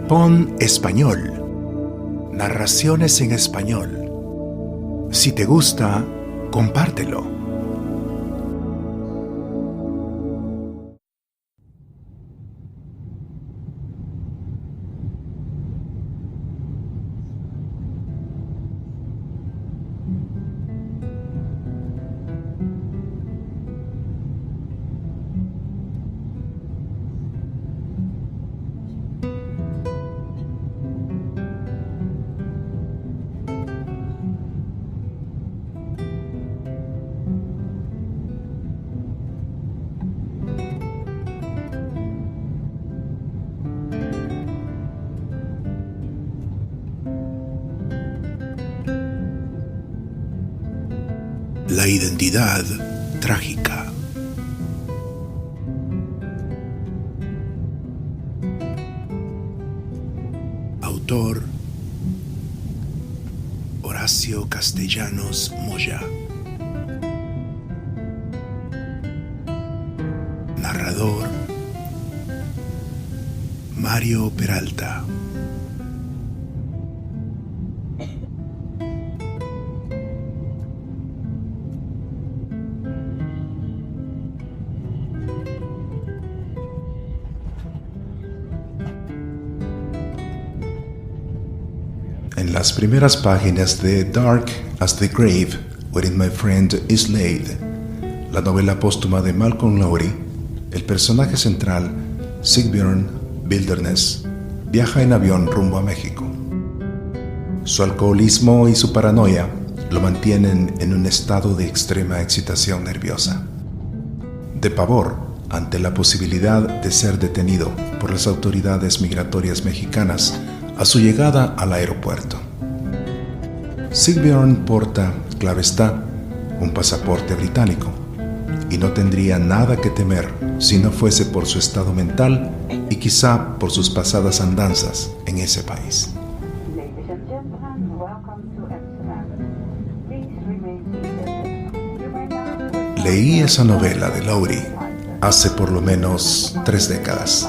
Pon español. Narraciones en español. Si te gusta, compártelo. La identidad trágica. Autor: Horacio Castellanos Moya. Narrador: Mario Peralta. En las primeras páginas de Dark as the Grave, Wherein My Friend Is Laid, la novela póstuma de Malcolm Lowry, el personaje central, Sigbjörn Wilderness, viaja en avión rumbo a México. Su alcoholismo y su paranoia lo mantienen en un estado de extrema excitación nerviosa, de pavor ante la posibilidad de ser detenido por las autoridades migratorias mexicanas a su llegada al aeropuerto. Sigbjörn porta, claro está, un pasaporte británico y no tendría nada que temer si no fuese por su estado mental y quizá por sus pasadas andanzas en ese país. Leí esa novela de Lowry hace por lo menos 3 décadas,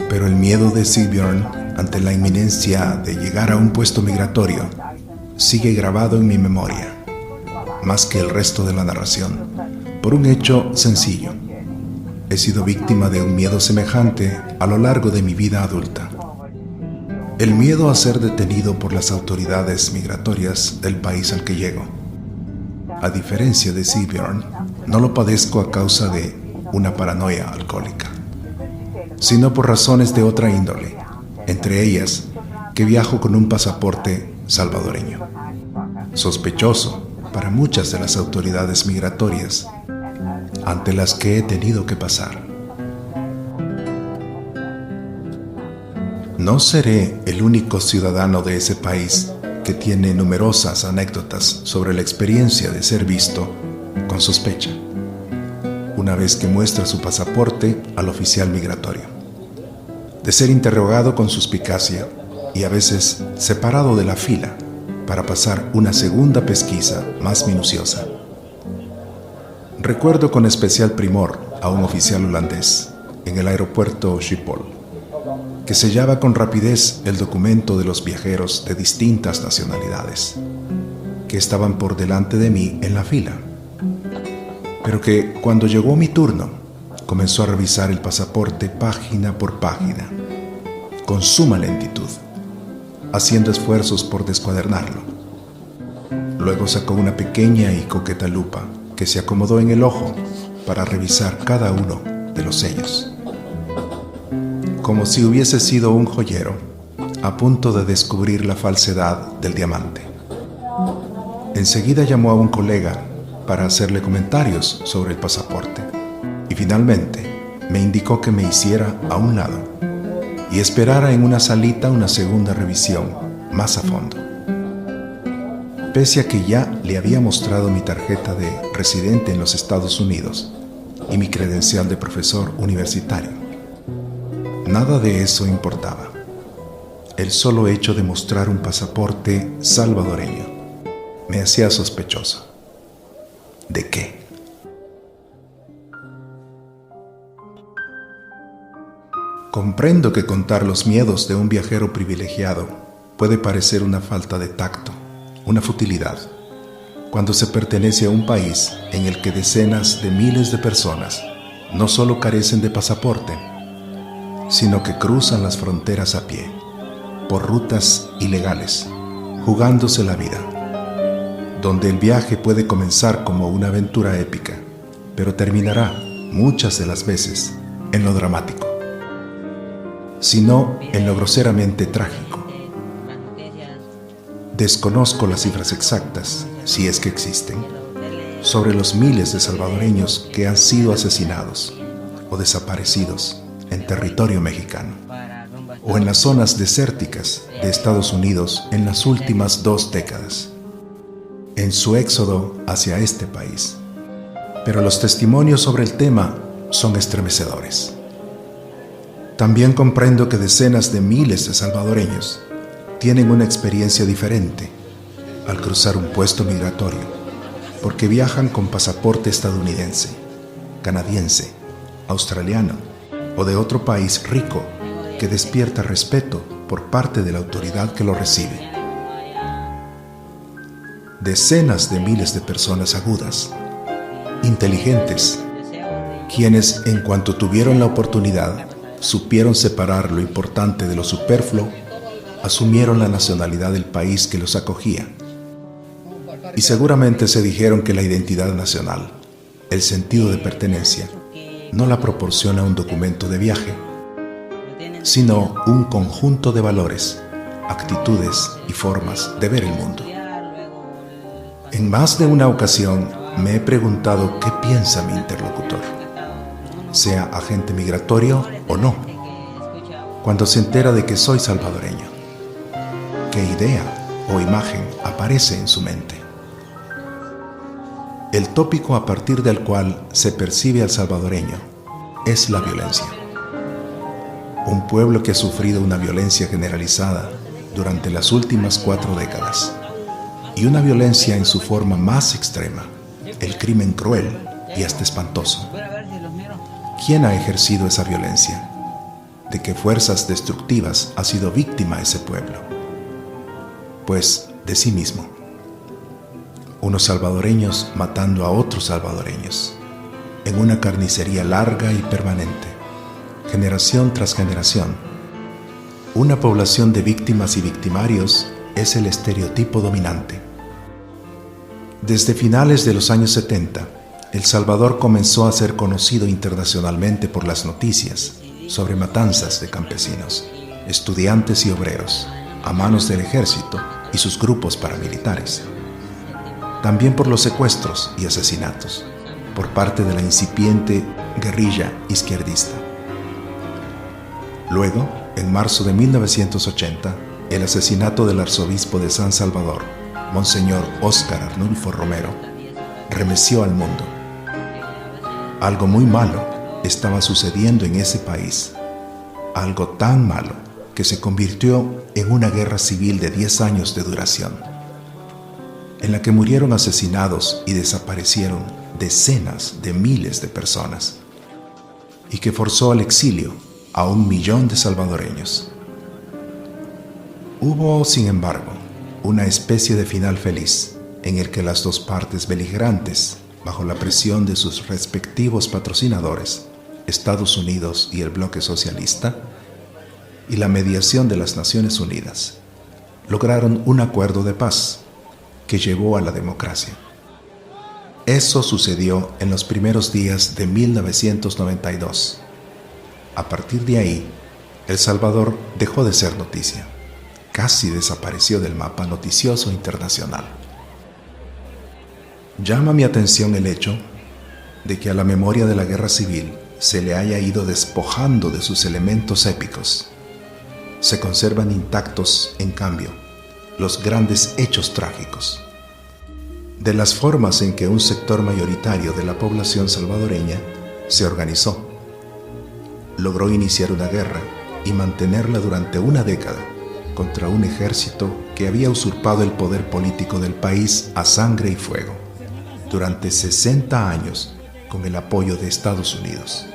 pero el miedo de Sigbjörn ante la inminencia de llegar a un puesto migratorio sigue grabado en mi memoria, más que el resto de la narración, por un hecho sencillo. He sido víctima de un miedo semejante a lo largo de mi vida adulta. El miedo a ser detenido por las autoridades migratorias del país al que llego. A diferencia de Sigbjörn, no lo padezco a causa de una paranoia alcohólica, sino por razones de otra índole, entre ellas que viajo con un pasaporte salvadoreño, sospechoso para muchas de las autoridades migratorias ante las que he tenido que pasar. No seré el único ciudadano de ese país que tiene numerosas anécdotas sobre la experiencia de ser visto con sospecha una vez que muestra su pasaporte al oficial migratorio, de ser interrogado con suspicacia y a veces separado de la fila para pasar una segunda pesquisa más minuciosa. Recuerdo con especial primor a un oficial holandés en el aeropuerto Schiphol, que sellaba con rapidez el documento de los viajeros de distintas nacionalidades, que estaban por delante de mí en la fila, pero que cuando llegó mi turno, comenzó a revisar el pasaporte página por página, con suma lentitud, haciendo esfuerzos por descuadernarlo. Luego sacó una pequeña y coqueta lupa que se acomodó en el ojo para revisar cada uno de los sellos, como si hubiese sido un joyero a punto de descubrir la falsedad del diamante. Enseguida llamó a un colega para hacerle comentarios sobre el pasaporte y finalmente me indicó que me hiciera a un lado y esperara en una salita una segunda revisión más a fondo. Pese a que ya le había mostrado mi tarjeta de residente en los Estados Unidos y mi credencial de profesor universitario, nada de eso importaba. El solo hecho de mostrar un pasaporte salvadoreño me hacía sospechoso. ¿De qué? Comprendo que contar los miedos de un viajero privilegiado puede parecer una falta de tacto, una futilidad, cuando se pertenece a un país en el que decenas de miles de personas no solo carecen de pasaporte, sino que cruzan las fronteras a pie, por rutas ilegales, jugándose la vida, donde el viaje puede comenzar como una aventura épica, pero terminará, muchas de las veces, en lo dramático, sino en lo groseramente trágico. Desconozco las cifras exactas, si es que existen, sobre los miles de salvadoreños que han sido asesinados o desaparecidos en territorio mexicano o en las zonas desérticas de Estados Unidos en las últimas 2 décadas, en su éxodo hacia este país. Pero los testimonios sobre el tema son estremecedores. También comprendo que decenas de miles de salvadoreños tienen una experiencia diferente al cruzar un puesto migratorio, porque viajan con pasaporte estadounidense, canadiense, australiano o de otro país rico que despierta respeto por parte de la autoridad que lo recibe. Decenas de miles de personas agudas, inteligentes, quienes en cuanto tuvieron la oportunidad supieron separar lo importante de lo superfluo, asumieron la nacionalidad del país que los acogía. Y seguramente se dijeron que la identidad nacional, el sentido de pertenencia, no la proporciona un documento de viaje, sino un conjunto de valores, actitudes y formas de ver el mundo. En más de una ocasión me he preguntado qué piensa mi interlocutor, sea agente migratorio o no, cuando se entera de que soy salvadoreño. ¿Qué idea o imagen aparece en su mente? El tópico a partir del cual se percibe al salvadoreño es la violencia. Un pueblo que ha sufrido una violencia generalizada durante las últimas 4 décadas, y una violencia en su forma más extrema, el crimen cruel y hasta espantoso. ¿Quién ha ejercido esa violencia? ¿De qué fuerzas destructivas ha sido víctima ese pueblo? Pues de sí mismo. Unos salvadoreños matando a otros salvadoreños, en una carnicería larga y permanente, generación tras generación. Una población de víctimas y victimarios es el estereotipo dominante. Desde finales de los años 70, El Salvador comenzó a ser conocido internacionalmente por las noticias sobre matanzas de campesinos, estudiantes y obreros, a manos del ejército y sus grupos paramilitares. También por los secuestros y asesinatos por parte de la incipiente guerrilla izquierdista. Luego, en marzo de 1980, el asesinato del arzobispo de San Salvador, Monseñor Óscar Arnulfo Romero, remeció al mundo. Algo muy malo estaba sucediendo en ese país, algo tan malo que se convirtió en una guerra civil de 10 años de duración, en la que murieron asesinados y desaparecieron decenas de miles de personas, y que forzó al exilio a 1 millón de salvadoreños. Hubo, sin embargo, una especie de final feliz en el que las 2 partes beligerantes, bajo la presión de sus respectivos patrocinadores, Estados Unidos y el bloque socialista, y la mediación de las Naciones Unidas, lograron un acuerdo de paz que llevó a la democracia. Eso sucedió en los primeros días de 1992. A partir de ahí, El Salvador dejó de ser noticia. Casi desapareció del mapa noticioso internacional. Llama mi atención el hecho de que a la memoria de la guerra civil se le haya ido despojando de sus elementos épicos. Se conservan intactos, en cambio, los grandes hechos trágicos, de las formas en que un sector mayoritario de la población salvadoreña se organizó, logró iniciar una guerra y mantenerla durante 1 década contra un ejército que había usurpado el poder político del país a sangre y fuego durante 60 años con el apoyo de Estados Unidos.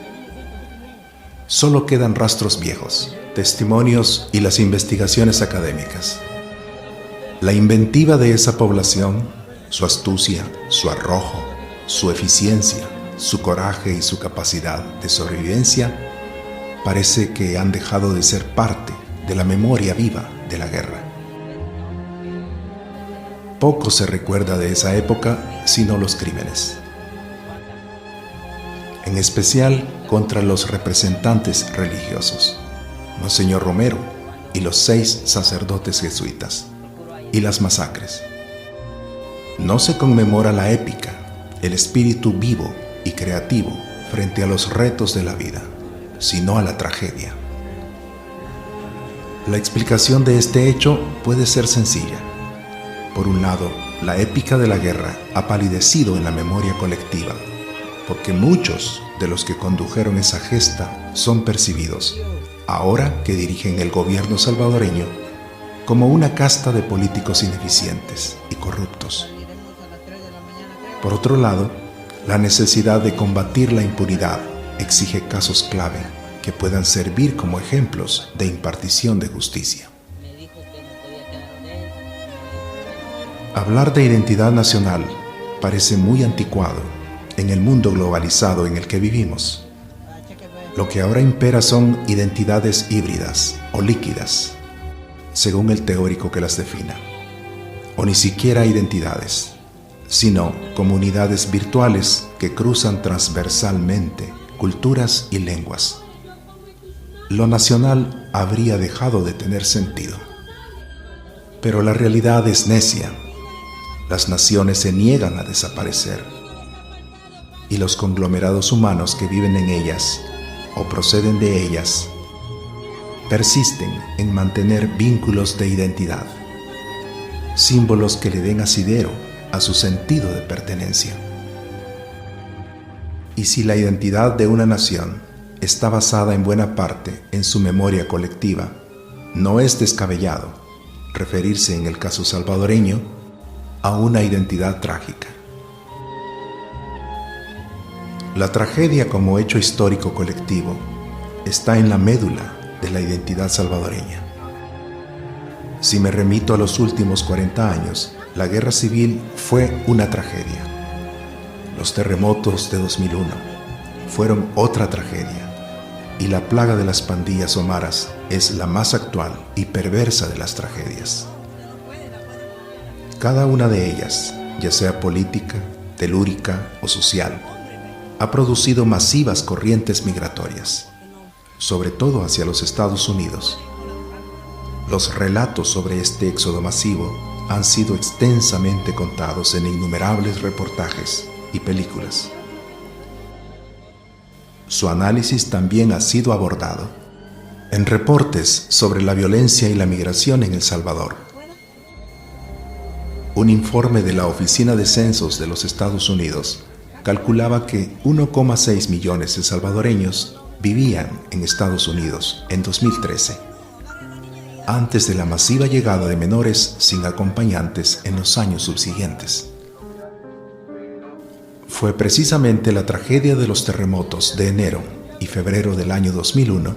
Solo quedan rastros viejos, testimonios y las investigaciones académicas. La inventiva de esa población, su astucia, su arrojo, su eficiencia, su coraje y su capacidad de sobrevivencia, parece que han dejado de ser parte de la memoria viva de la guerra. Poco se recuerda de esa época sino los crímenes, en especial contra los representantes religiosos, Monseñor Romero y los 6 sacerdotes jesuitas, y las masacres. No se conmemora la épica, el espíritu vivo y creativo frente a los retos de la vida, sino a la tragedia. La explicación de este hecho puede ser sencilla. Por un lado, la épica de la guerra ha palidecido en la memoria colectiva, porque muchos de los que condujeron esa gesta son percibidos, ahora que dirigen el gobierno salvadoreño, como una casta de políticos ineficientes y corruptos. Por otro lado, la necesidad de combatir la impunidad exige casos clave que puedan servir como ejemplos de impartición de justicia. Hablar de identidad nacional parece muy anticuado en el mundo globalizado en el que vivimos. Lo que ahora impera son identidades híbridas o líquidas, según el teórico que las defina, o ni siquiera identidades, sino comunidades virtuales que cruzan transversalmente culturas y lenguas. Lo nacional habría dejado de tener sentido. Pero la realidad es necia. Las naciones se niegan a desaparecer, y los conglomerados humanos que viven en ellas o proceden de ellas persisten en mantener vínculos de identidad, símbolos que le den asidero a su sentido de pertenencia. Y si la identidad de una nación está basada en buena parte en su memoria colectiva, no es descabellado referirse en el caso salvadoreño a una identidad trágica. La tragedia como hecho histórico colectivo está en la médula de la identidad salvadoreña. Si me remito a los últimos 40 años, la guerra civil fue una tragedia. Los terremotos de 2001 fueron otra tragedia, y la plaga de las pandillas o maras es la más actual y perversa de las tragedias. Cada una de ellas, ya sea política, telúrica o social, ha producido masivas corrientes migratorias, sobre todo hacia los Estados Unidos. Los relatos sobre este éxodo masivo han sido extensamente contados en innumerables reportajes y películas. Su análisis también ha sido abordado en reportes sobre la violencia y la migración en El Salvador. Un informe de la Oficina de Censos de los Estados Unidos calculaba que 1,6 millones de salvadoreños vivían en Estados Unidos en 2013, antes de la masiva llegada de menores sin acompañantes en los años subsiguientes. Fue precisamente la tragedia de los terremotos de enero y febrero del año 2001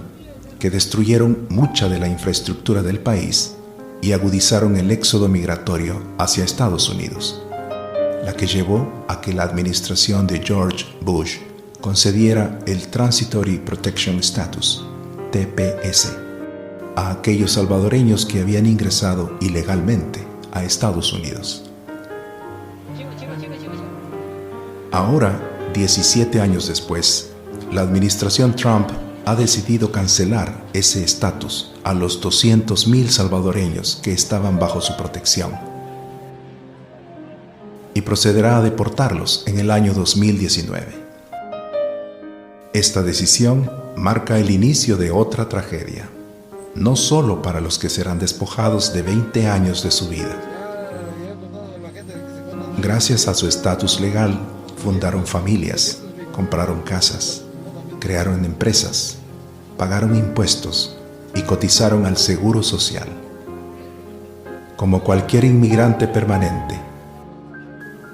que destruyeron mucha de la infraestructura del país y agudizaron el éxodo migratorio hacia Estados Unidos, la que llevó a que la administración de George Bush concediera el Transitory Protection Status, TPS, a aquellos salvadoreños que habían ingresado ilegalmente a Estados Unidos. Ahora, 17 años después, la administración Trump ha decidido cancelar ese estatus a los 200,000 salvadoreños que estaban bajo su protección y procederá a deportarlos en el año 2019. Esta decisión marca el inicio de otra tragedia, no solo para los que serán despojados de 20 años de su vida. Gracias a su estatus legal, fundaron familias, compraron casas, crearon empresas, pagaron impuestos y cotizaron al seguro social. Como cualquier inmigrante permanente,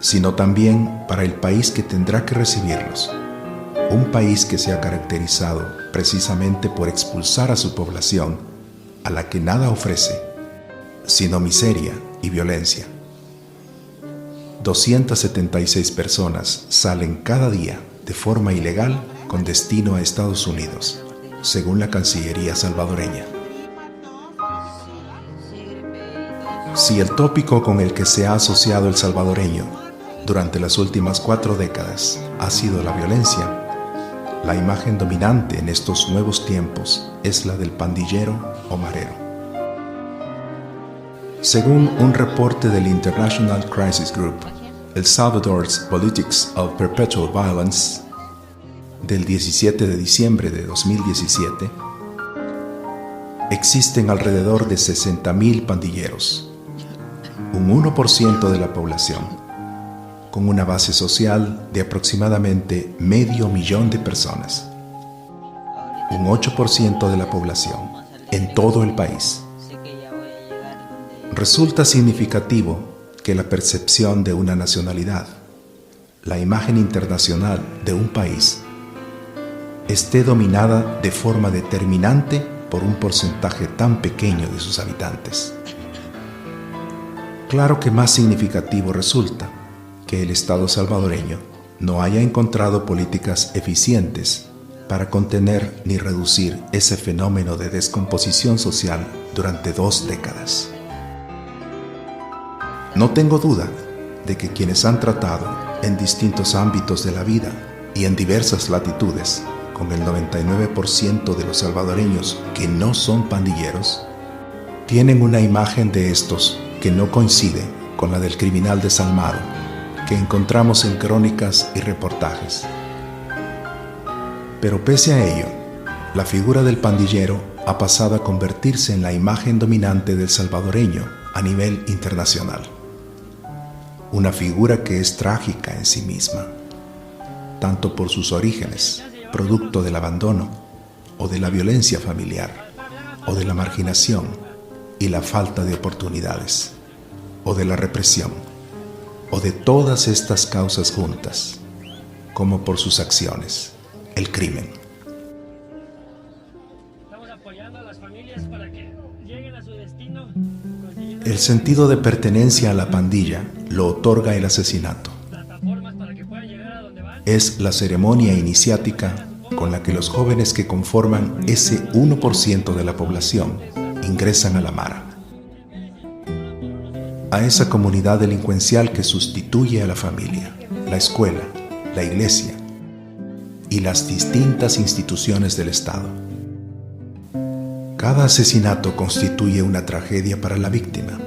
sino también para el país que tendrá que recibirlos, Un país que se ha caracterizado precisamente por expulsar a su población, a la que nada ofrece, sino miseria y violencia. 276 personas salen cada día de forma ilegal con destino a Estados Unidos, según la Cancillería salvadoreña. Si el tópico con el que se ha asociado el salvadoreño durante las últimas 4 décadas ha sido la violencia, la imagen dominante en estos nuevos tiempos es la del pandillero o marero. Según un reporte del International Crisis Group, El Salvador's Politics of Perpetual Violence, del 17 de diciembre de 2017, existen alrededor de 60.000 pandilleros, un 1% de la población, con una base social de aproximadamente 500.000 de personas, un 8% de la población en todo el país. Resulta significativo que la percepción de una nacionalidad, la imagen internacional de un país, esté dominada de forma determinante por un porcentaje tan pequeño de sus habitantes. Claro que más significativo resulta que el Estado salvadoreño no haya encontrado políticas eficientes para contener ni reducir ese fenómeno de descomposición social durante 2 décadas. No tengo duda de que quienes han tratado en distintos ámbitos de la vida y en diversas latitudes con el 99% de los salvadoreños que no son pandilleros, tienen una imagen de estos que no coincide con la del criminal desalmado que encontramos en crónicas y reportajes. Pero pese a ello, la figura del pandillero ha pasado a convertirse en la imagen dominante del salvadoreño a nivel internacional. Una figura que es trágica en sí misma, tanto por sus orígenes, producto del abandono, o de la violencia familiar, o de la marginación y la falta de oportunidades, o de la represión, o de todas estas causas juntas, como por sus acciones, el crimen. El sentido de pertenencia a la pandilla lo otorga el asesinato. Es la ceremonia iniciática con la que los jóvenes que conforman ese 1% de la población ingresan a la Mara, a esa comunidad delincuencial que sustituye a la familia, la escuela, la iglesia y las distintas instituciones del Estado. Cada asesinato constituye una tragedia para la víctima,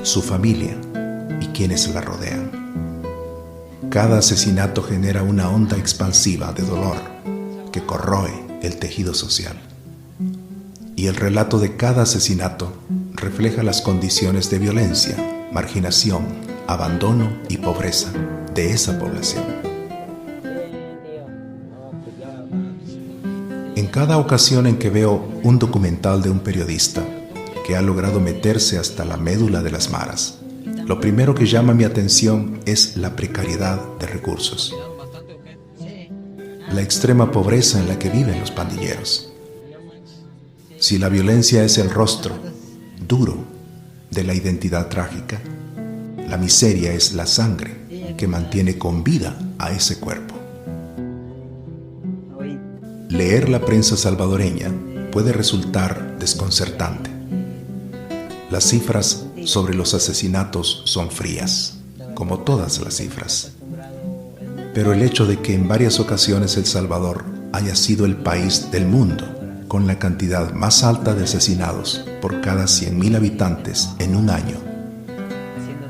su familia y quienes la rodean. Cada asesinato genera una onda expansiva de dolor que corroe el tejido social. Y el relato de cada asesinato refleja las condiciones de violencia, marginación, abandono y pobreza de esa población. En cada ocasión en que veo un documental de un periodista que ha logrado meterse hasta la médula de las maras, lo primero que llama mi atención es la precariedad de recursos, la extrema pobreza en la que viven los pandilleros. Si la violencia es el rostro duro de la identidad trágica, la miseria es la sangre que mantiene con vida a ese cuerpo. Leer la prensa salvadoreña puede resultar desconcertante. Las cifras sobre los asesinatos son frías, como todas las cifras. Pero el hecho de que en varias ocasiones El Salvador haya sido el país del mundo con la cantidad más alta de asesinados por cada 100.000 habitantes en un año,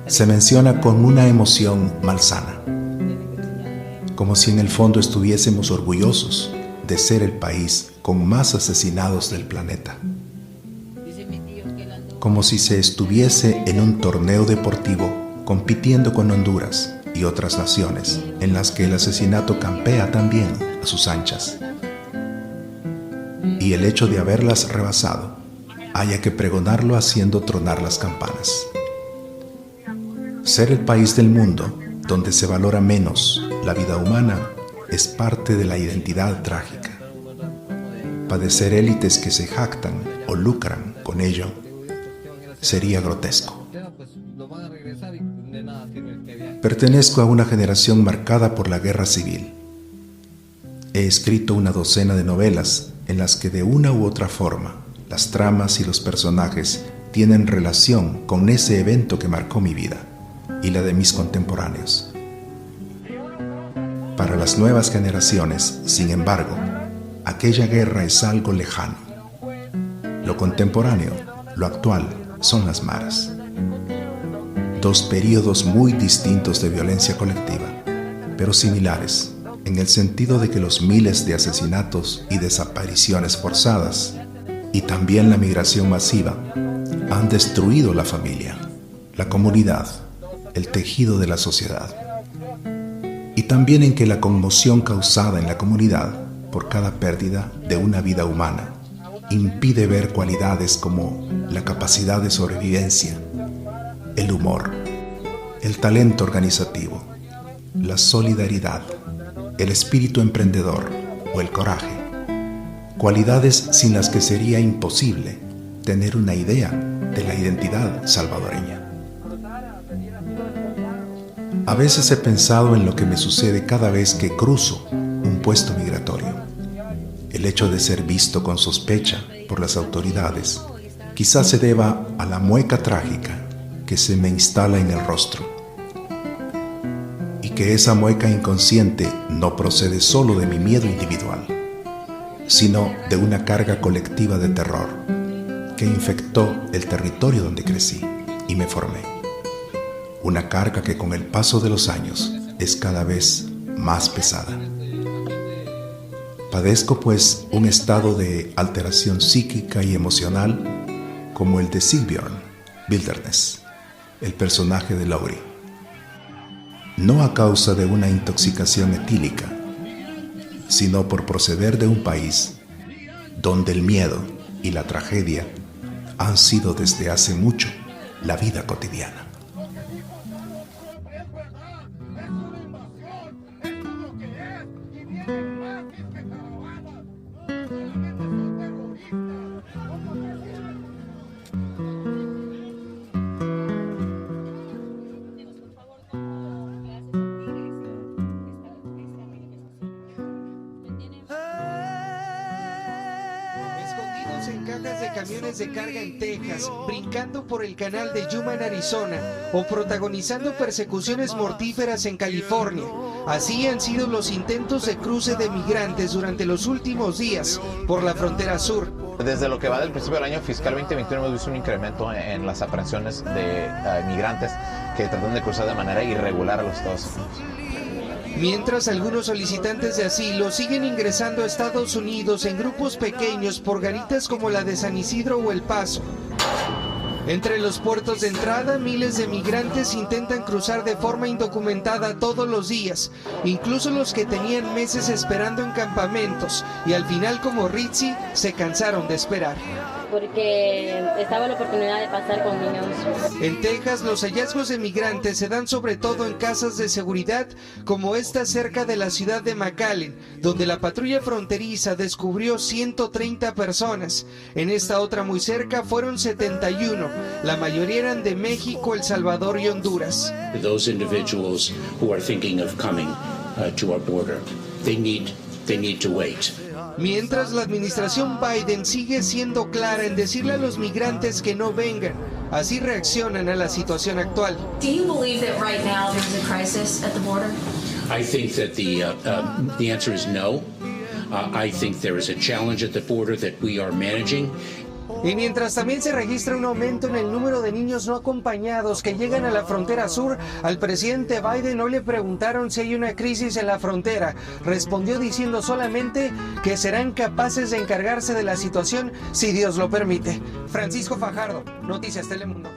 se menciona con una emoción malsana, como si en el fondo estuviésemos orgullosos de ser el país con más asesinados del planeta, como si se estuviese en un torneo deportivo compitiendo con Honduras y otras naciones en las que el asesinato campea también a sus anchas. Y el hecho de haberlas rebasado haya que pregonarlo haciendo tronar las campanas. Ser el país del mundo donde se valora menos la vida humana es parte de la identidad trágica. Padecer élites que se jactan o lucran con ello sería grotesco. Pertenezco a una generación marcada por la guerra civil. He escrito una docena de novelas en las que de una u otra forma las tramas y los personajes tienen relación con ese evento que marcó mi vida y la de mis contemporáneos. Para las nuevas generaciones, sin embargo, aquella guerra es algo lejano. Lo contemporáneo, lo actual, son las maras. Dos períodos muy distintos de violencia colectiva, pero similares, en el sentido de que los miles de asesinatos y desapariciones forzadas, y también la migración masiva, han destruido la familia, la comunidad, el tejido de la sociedad. Y también en que la conmoción causada en la comunidad por cada pérdida de una vida humana impide ver cualidades como la capacidad de sobrevivencia, el humor, el talento organizativo, la solidaridad, el espíritu emprendedor o el coraje, cualidades sin las que sería imposible tener una idea de la identidad salvadoreña. A veces he pensado en lo que me sucede cada vez que cruzo un puesto migratorio. El hecho de ser visto con sospecha por las autoridades quizás se deba a la mueca trágica que se me instala en el rostro, y que esa mueca inconsciente no procede solo de mi miedo individual, sino de una carga colectiva de terror que infectó el territorio donde crecí y me formé. Una carga que con el paso de los años es cada vez más pesada. Padezco pues un estado de alteración psíquica y emocional como el de Sigbjørn Wilderness, el personaje de Laurie. No a causa de una intoxicación etílica, sino por proceder de un país donde el miedo y la tragedia han sido desde hace mucho la vida cotidiana. En cajas de camiones de carga en Texas, brincando por el canal de Yuma en Arizona o protagonizando persecuciones mortíferas en California. Así han sido los intentos de cruce de migrantes durante los últimos días por la frontera sur. Desde lo que va del principio del año fiscal 2021 hemos visto un incremento en las aprehensiones de migrantes que tratan de cruzar de manera irregular a los Estados Unidos. Mientras algunos solicitantes de asilo siguen ingresando a Estados Unidos en grupos pequeños por garitas como la de San Isidro o El Paso. Entre los puertos de entrada, miles de migrantes intentan cruzar de forma indocumentada todos los días, incluso los que tenían meses esperando en campamentos, y al final, como Ritzy, se cansaron de esperar. Porque estaba la oportunidad de pasar con niños. En Texas, los hallazgos de migrantes se dan sobre todo en casas de seguridad, como esta cerca de la ciudad de McAllen, donde la patrulla fronteriza descubrió 130 personas. En esta otra muy cerca fueron 71, la mayoría eran de México, El Salvador y Honduras. Those individuals who are thinking of coming to our border, they need to wait. Mientras la administración Biden sigue siendo clara en decirle a los migrantes que no vengan, así reaccionan a la situación actual. Do you believe that right now there's a crisis at the border? I think that the answer is no. I think there is a challenge at the border that we are managing. Y mientras también se registra un aumento en el número de niños no acompañados que llegan a la frontera sur, al presidente Biden no le preguntaron si hay una crisis en la frontera. Respondió diciendo solamente que serán capaces de encargarse de la situación si Dios lo permite. Francisco Fajardo, Noticias Telemundo.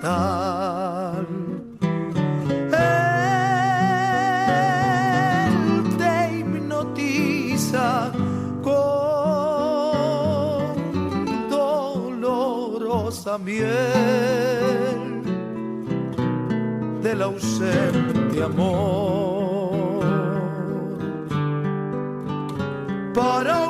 fatal. Él te hipnotiza con dolorosa miel del ausente amor. Para